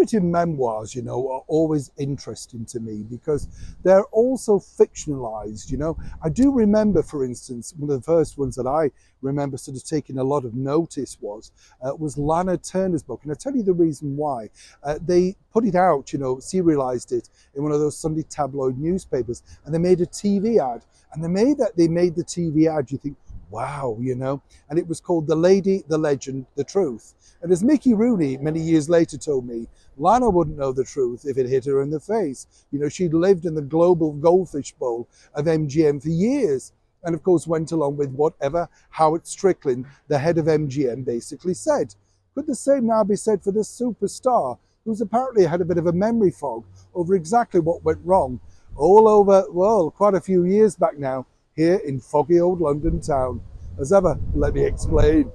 celebrity memoirs, you know, are always interesting to me because they're also fictionalized, you know. I do remember, for instance, one of the first ones that I remember sort of taking a lot of notice was Lana Turner's book. And I'll tell you the reason why. They put it out, you know, serialized it in one of those Sunday tabloid newspapers, and they made a TV ad. And they made the TV ad, you think, wow, you know, and it was called The Lady, the Legend, the Truth. And as Mickey Rooney many years later told me, Lana wouldn't know the truth if it hit her in the face. You know, she'd lived in the global goldfish bowl of MGM for years, and of course went along with whatever Howard Strickland, the head of MGM, basically said. Could the same now be said for this superstar, who's apparently had a bit of a memory fog over exactly what went wrong all over, well, quite a few years back now, here in foggy old London town? As ever, let me explain.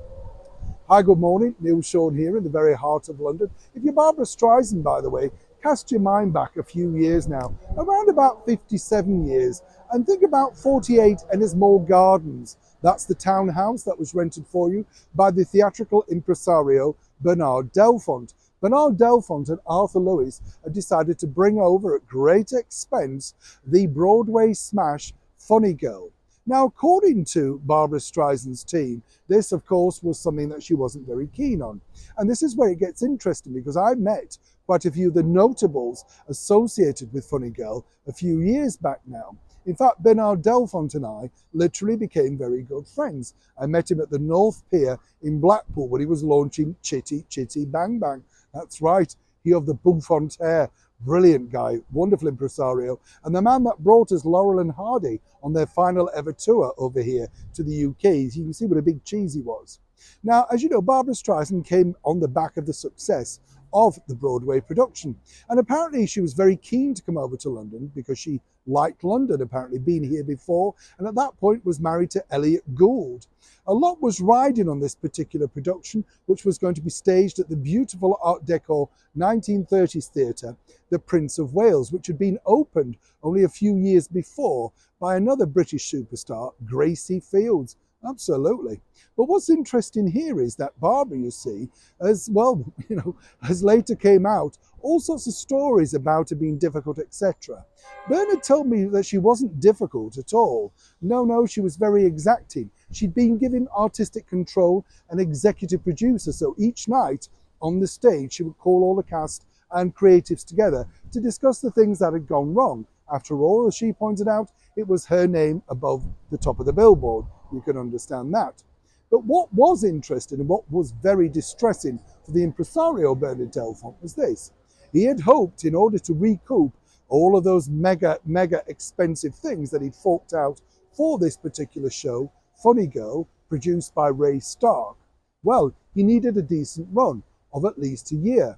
Hi, good morning. Neil Sean here in the very heart of London. If you're Barbara Streisand, by the way, cast your mind back a few years now, around about 57 years, and think about 48 Ennismore Gardens. That's the townhouse that was rented for you by the theatrical impresario Bernard Delfont. Bernard Delfont and Arthur Lewis had decided to bring over at great expense the Broadway smash Funny Girl. Now, according to Barbara Streisand's team, this, of course, was something that she wasn't very keen on. And this is where it gets interesting, because I met quite a few of the notables associated with Funny Girl a few years back now. In fact, Bernard Delfont and I literally became very good friends. I met him at the North Pier in Blackpool when he was launching Chitty Chitty Bang Bang. That's right, he of the bouffant hair. Brilliant guy, wonderful impresario, and the man that brought us Laurel and Hardy on their final ever tour over here to the UK. You can see what a big cheese he was. Now, as you know, Barbara Streisand came on the back of the success of the Broadway production, and apparently she was very keen to come over to London because she liked London, apparently been here before, and at that point was married to Elliot Gould. A lot was riding on this particular production, which was going to be staged at the beautiful Art Deco 1930s theatre, the Prince of Wales, which had been opened only a few years before by another British superstar, Gracie Fields. Absolutely. But what's interesting here is that Barbara, you see, as well, you know, as later came out, all sorts of stories about her being difficult, etc. Bernard told me that she wasn't difficult at all. No, she was very exacting. She'd been given artistic control and executive producer, so each night on the stage she would call all the cast and creatives together to discuss the things that had gone wrong. After all, as she pointed out, it was her name above the top of the billboard. You can understand that. But what was interesting and what was very distressing for the impresario Bernard Delfont was this. He had hoped, in order to recoup all of those mega expensive things that he'd forked out for this particular show, Funny Girl, produced by Ray Stark, well, he needed a decent run of at least a year.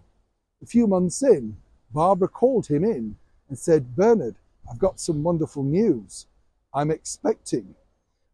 A few months in, Barbara called him in and said, "Bernard, I've got some wonderful news. I'm expecting."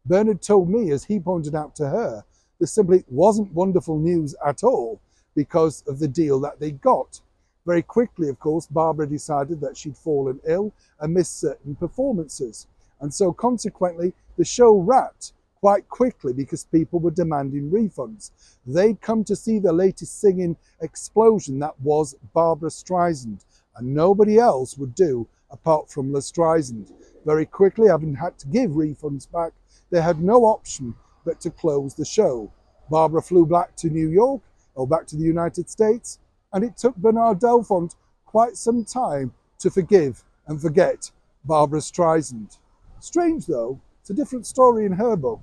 Bernard told me, as he pointed out to her, this simply wasn't wonderful news at all because of the deal that they got. Very quickly, of course, Barbara decided that she'd fallen ill and missed certain performances. And so consequently, the show wrapped quite quickly because people were demanding refunds. They'd come to see the latest singing explosion that was Barbara Streisand, and nobody else would do apart from La Streisand. Very quickly, having had to give refunds back, they had no option but to close the show. Barbara flew back to New York, or back to the United States, and it took Bernard Delfont quite some time to forgive and forget Barbara Streisand. Strange though, it's a different story in her book.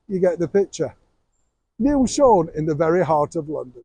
You get the picture. Neil Sean in the very heart of London.